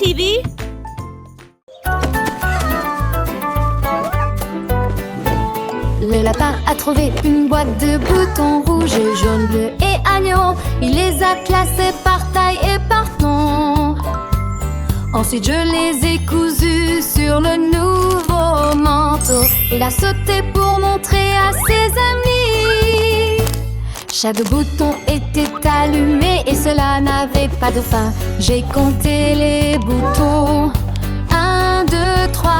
TV. Le lapin a trouvé une boîte de boutons rouges, jaunes, bleus et agneaux. Il les a classés par taille et par nom. Ensuite je les ai cousus sur le nouveau manteau. Il a sauté pour montrer à ses amis. Chaque bouton était allumé et cela n'avait pas de fin. J'ai compté les boutons. 1, 2, 3.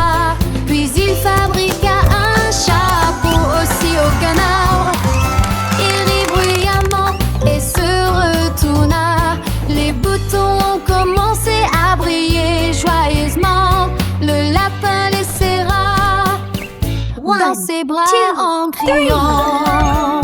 Puis il fabriqua un chapeau aussi au canard. Il rit bruyamment et se retourna. Les boutons ont commencé à briller joyeusement. Le lapin les serra dans ses bras en criant.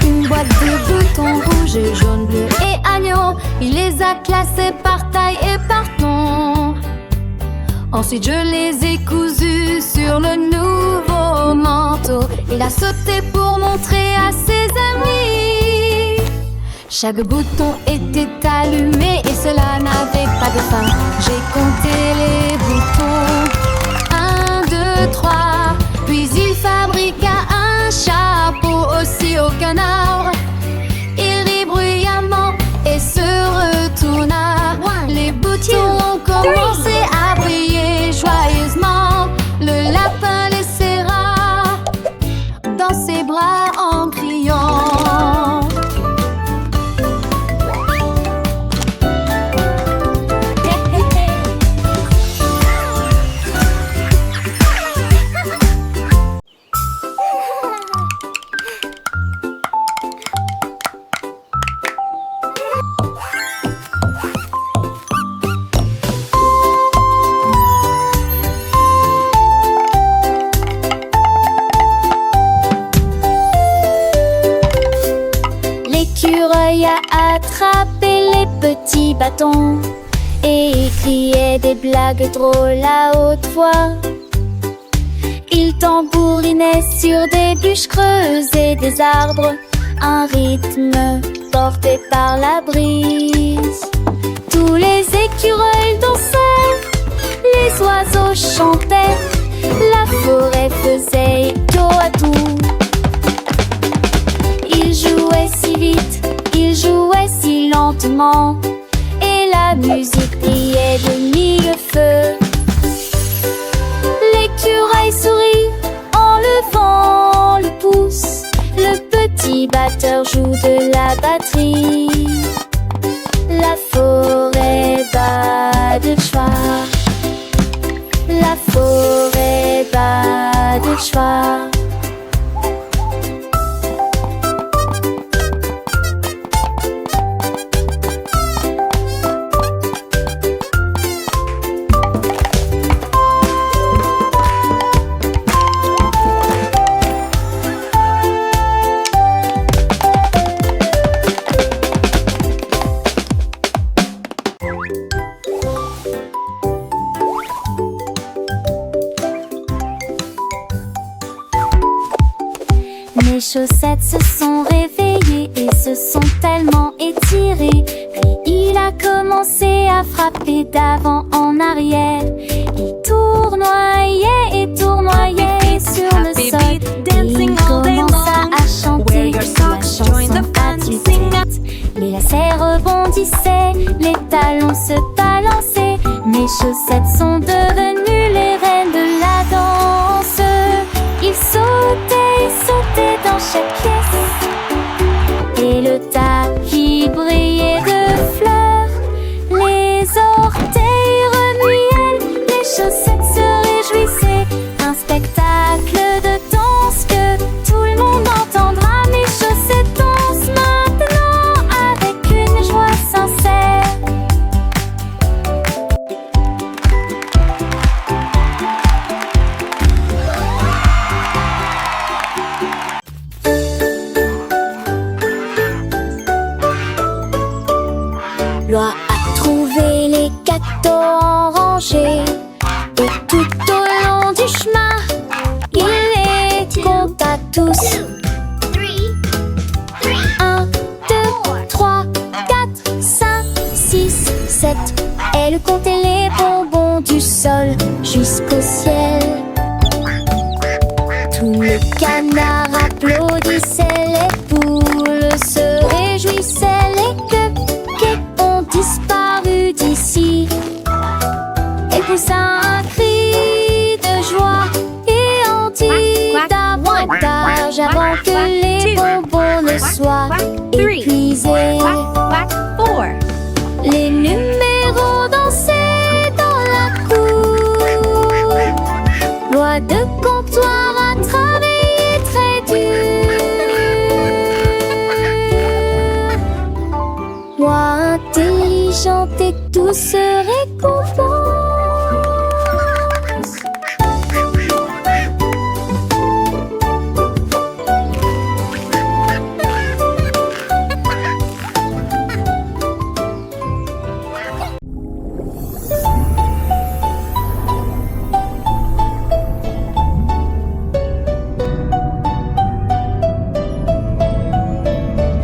Une boîte de boutons rouges, jaunes, bleus et agneaux. Il les a classés par taille et par nom. Ensuite je les ai cousus sur le nouveau manteau. Il a sauté pour montrer à ses amis. Chaque bouton était allumé et cela n'avait pas de fin. J'ai compté les boutons. 1, 2, 3. Puis il fabriqua un chapeau aussi au canard. Il rit bruyamment et se retourna. Les boutons ont commencé à briller joyeusement. Le lapin les serra dans ses bras en criant. L'écureuil a attrapé les petits bâtons et criait des blagues drôles à haute voix. Il tambourinait sur des bûches creuses et des arbres, un rythme porté par la brise. Tous les écureuils dansaient, les oiseaux chantaient, la forêt faisait écho à tout. Il jouait si vite, il jouait si lentement, et la musique brillait de mille feux. L'écureuil sourit en levant le pouce. Le petit batteur joue de la batterie. La forêt bat de joie. La forêt bat de joie. Mes chaussettes se sont réveillées et se sont tellement étirées. Puis il a commencé à frapper d'avant en arrière. Il tournoyait et tournoyait sur le sol. Il commença à chanter la chanson à tue-tête. Les lacets rebondissaient, les talons se balançaient. Mes chaussettes sont devenues les reines de la danse. Il sautait dans chaque pièce et le tapis brillait de fleurs. Les orteils remuaient, les chaussettes se réjouissaient. Un spectacle de danse que tout le monde entendra. Mes chaussettes dansent maintenant avec une joie sincère. Loi a trouvé les gâteaux en rangée. Et tout au long du chemin, il les compte à tous. 1, 2, 3, 4, 5, 6, 7. Elle comptait les bonbons du sol jusqu'au ciel. Tous les canards applaudissaient, les poules se réjouissaient, les cupcakes ont disparu d'ici. Elle poussa un cri de joie et en dit davantage avant que les bonbons ne soient épuisés. Les numéros dansaient dans la cour. Loi de comptoir à travailler très dur. Loi intelligente et douce récompense.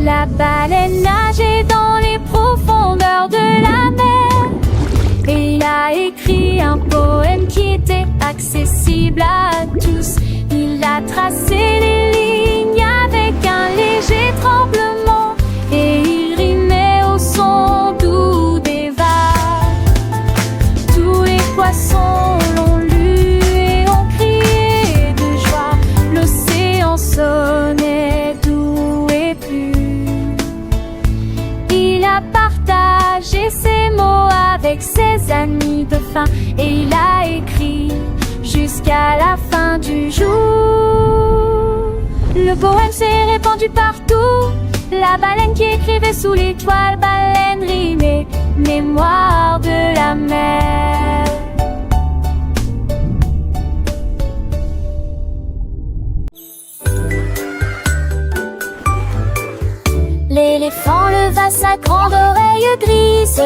La baleine nageait dans les profondeurs de la mer. Et il a écrit un poème qui était accessible à tous. Il a tracé les lignes avec un léger tremblement. Et il rimait au son doux des vagues. Tous les poissons l'ont lu et ont crié de joie. L'océan sonnait doux et pur. Il a partagé ses mots avec ses amis de faim. Et il a écrit jusqu'à la fin du jour. Le poème s'est répandu partout. La baleine qui écrivait sous l'étoile, baleine rimée, mémoire de la mer. L'éléphant leva sa grande oreille grise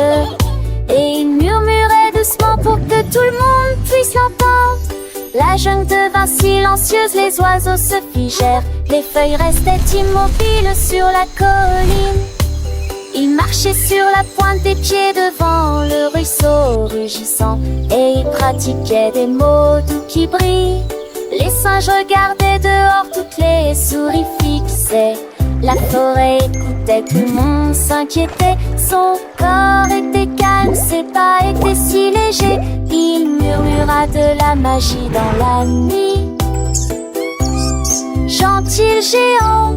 et il murmurait doucement pour que tout le monde puisse l'entendre. La jungle devint silencieuse, les oiseaux se figèrent, les feuilles restaient immobiles sur la colline. Il marchait sur la pointe des pieds devant le ruisseau rugissant et il pratiquait des mots doux qui brillent. Les singes regardaient dehors, toutes les souris fixaient. La forêt écoutait, tout le monde s'inquiétait. Son corps était calme, ses pas étaient si légers. Il murmura de la magie dans la nuit. Gentil géant,